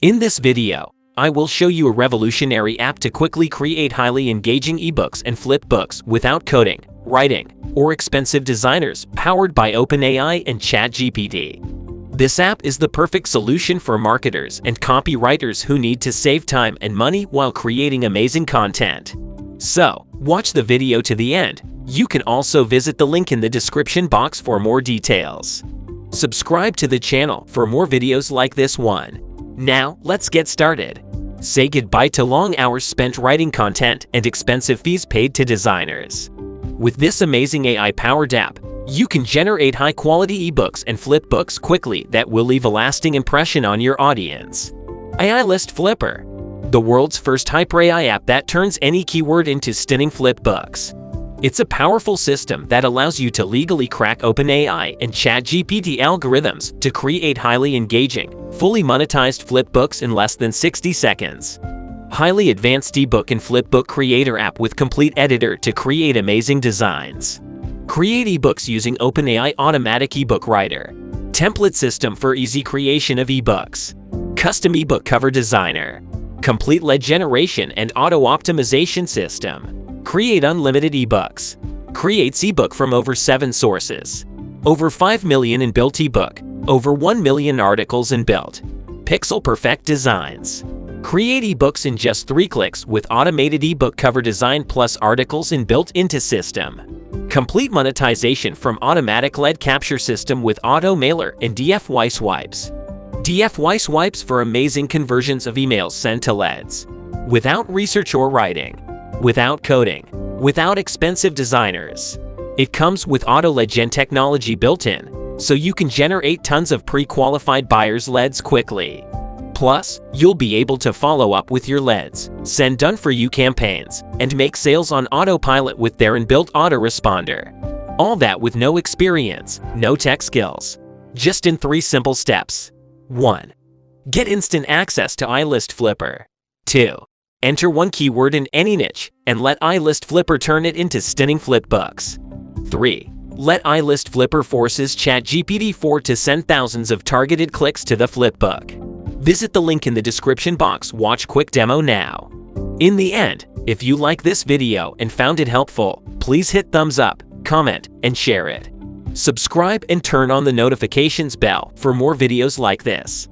In this video, I will show you a revolutionary app to quickly create highly engaging ebooks and flipbooks without coding, writing, or expensive designers, powered by OpenAI and ChatGPT. This app is the perfect solution for marketers and copywriters who need to save time and money while creating amazing content. So, watch the video to the end. You can also visit the link in the description box for more details. Subscribe to the channel for more videos like this one. Now, let's get started. Say goodbye to long hours spent writing content and expensive fees paid to designers. With this amazing AI-powered app, you can generate high-quality ebooks and flipbooks quickly that will leave a lasting impression on your audience. AI List Flipper, the world's first hyper AI app that turns any keyword into stunning flipbooks. It's a powerful system that allows you to legally crack OpenAI and ChatGPT algorithms to create highly engaging, fully monetized flipbooks in less than 60 seconds. Highly advanced ebook and flipbook creator app with complete editor to create amazing designs. Create ebooks using OpenAI Automatic Ebook Writer. Template system for easy creation of ebooks. Custom ebook cover designer. Complete lead generation and auto-optimization system. Create unlimited ebooks. Creates ebook from over 7 sources. Over 5 million in built ebook. Over 1 million articles in built. Pixel perfect designs. Create ebooks in just 3 clicks with automated ebook cover design plus articles inbuilt into system. Complete monetization from automatic lead capture system with auto mailer and DFY swipes. DFY swipes for amazing conversions of emails sent to leads. Without research or writing. Without coding. Without expensive designers. It comes with auto lead gen technology built in, so you can generate tons of pre-qualified buyers' leads quickly. Plus, you'll be able to follow up with your leads, send done-for-you campaigns, and make sales on autopilot with their inbuilt autoresponder. All that with no experience, no tech skills. Just in 3 simple steps. 1. Get instant access to iList Flipper. 2. Enter 1 keyword in any niche, and let iList Flipper turn it into stunning flipbooks. 3. Let iList Flipper forces ChatGPT-4 to send thousands of targeted clicks to the flipbook. Visit the link in the description box. Watch quick demo now. In the end, if you like this video and found it helpful, please hit thumbs up, comment, and share it. Subscribe and turn on the notifications bell for more videos like this.